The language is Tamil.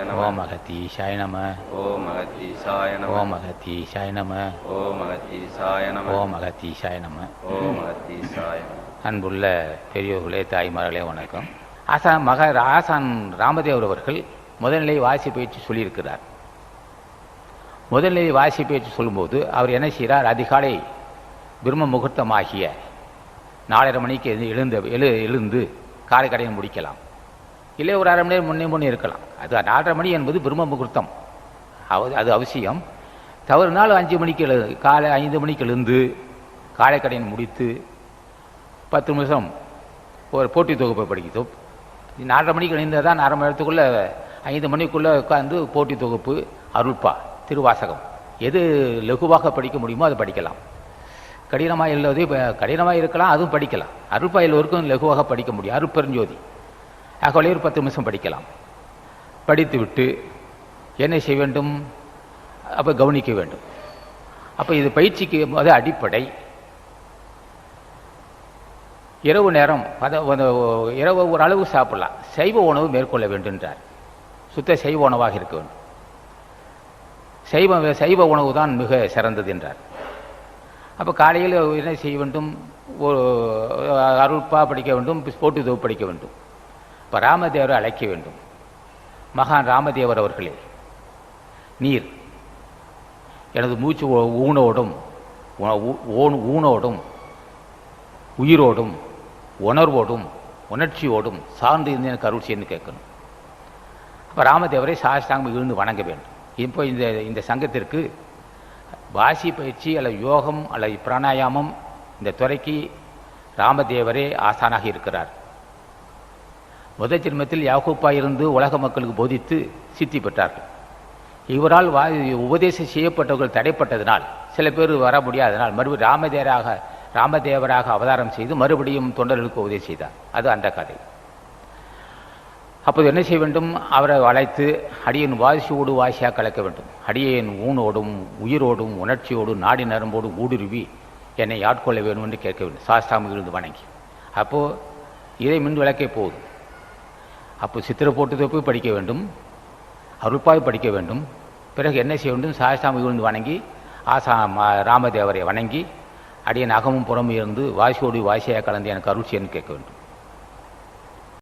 ஓம் அகத்தீசாய நம. ஓம் அகத்தீசாய நம. ஓம் அகத்தீசாய நம. ஓம் அகத்தீசாய நம. ஓம் அகத்தீசாய நம. ஓம் அகத்தீசாய நம. அன்புள்ள பெரியோர்களே, தாய்மார்களே, வணக்கம். ஆசான் ராமதேவர் அவர்கள் முதல்நிலை வாசி பயிற்சி சொல்லியிருக்கிறார். முதல்நிலை வாசி பயிற்சி சொல்லும்போது அவர் என்ன செய்கிறார்? அதிகாலை பிரம்ம முகூர்த்தமாகிய 4:30 மணிக்கு எழுந்து காலை கடையை முடிக்கலாம். இல்லை ஒரு அரை மணி நேரம் முன்னே இருக்கலாம். அது 4:30 மணி என்பது பிரம்ம முகூர்த்தம், அது அவசியம். தவறுநாள் 5 மணிக்கு காலை 5 மணிக்கு எழுந்து காலை கடையை முடித்து 10 நிமிஷம் ஒரு போட்டி தொகுப்பை படிக்கிறோம். 4:30 மணிக்கு எழுந்தால் தான் 1/2 மணி நேரத்துக்குள்ளே 5 மணிக்குள்ளே உட்காந்து போட்டி தொகுப்பு, அருள்பா, திருவாசகம் எது லகுவாக படிக்க முடியுமோ அதை படிக்கலாம். கடினமாக இல்லாதே கடினமாக இருக்கலாம், அதுவும் படிக்கலாம். அருள்பா எல்லோருக்கும் லகுவாக படிக்க முடியும். அருட்பெருஞ்சோதி ஆகவே ஒரு 10 நிமிஷம் படிக்கலாம். படித்து விட்டு என்ன செய்ய வேண்டும்? அப்போ கவனிக்க வேண்டும். அப்போ இது பயிற்சிக்கு அடிப்படை. இரவு நேரம் இரவு ஒரு அளவு சாப்பிடலாம். சைவ உணவு மேற்கொள்ள வேண்டும்ன்றார். சுத்த சைவ உணவாக இருக்க வேண்டும். சைவ உணவு தான் மிக சிறந்தது என்றார். அப்போ காலையில் என்ன செய்ய வேண்டும்? ஒரு அருள்பா படிக்க வேண்டும், போட்டு தொகுப்பு படிக்க வேண்டும். இப்போ ராமதேவரை அழைக்க வேண்டும். மகான் ராமதேவர் அவர்களே, நீர் எனது மூச்சு ஊனோடும் உயிரோடும் உணர்வோடும் உணர்ச்சியோடும் சார்ந்து இருந்து எனக்கு அருள் செய்யணும்னு கேட்கணும். அப்போ ராமதேவரை சாஷ்டாங்கம் விழுந்து வணங்க வேண்டும். இப்போ இந்த சங்கத்திற்கு வாசி பயிற்சி அல்லது யோகம் அல்லது பிராணாயாமம் இந்த துறைக்கு ராமதேவரே ஆசானாக இருக்கிறார். முதல் ஜென்மத்தில் யாகூப்பாக இருந்து உலக மக்களுக்கு போதித்து சித்தி பெற்றார்கள். இவரால் உபதேசம் செய்யப்பட்டவர்கள் தடைப்பட்டதனால் சில பேர் வர முடியாதனால் மறுபடியும் ராமதேவராக அவதாரம் செய்து மறுபடியும் தொண்டர்களுக்கு உபதேசம் செய்தார். அது அந்த கதை. அப்போது என்ன செய்ய வேண்டும்? அவரை அழைத்து அடியேன் வாசியோடு வாசியாக கலக்க வேண்டும். அடியேன் ஊனோடும் உயிரோடும் உணர்ச்சியோடும் நாடி நரம்போடும் ஊடுருவி என்னை ஆட்கொள்ள வேண்டும் என்று கேட்க வேண்டும். சாஸ்தாமிலிருந்து வணங்கி அப்போது இதை மின் விளக்கே போதும். அப்போ சித்திர போட்டு தொகுப்பு படிக்க வேண்டும், அருள்பாய் படிக்க வேண்டும். பிறகு என்ன செய்ய வேண்டும்? சாஸ்தாமிலிருந்து வணங்கி ராமதேவரை வணங்கி அடியேன் அகமும் புறமும் இருந்து வாசியோடு வாசியாக கலந்து எனக்கு அருள் செய்யன்னு கேட்க வேண்டும்.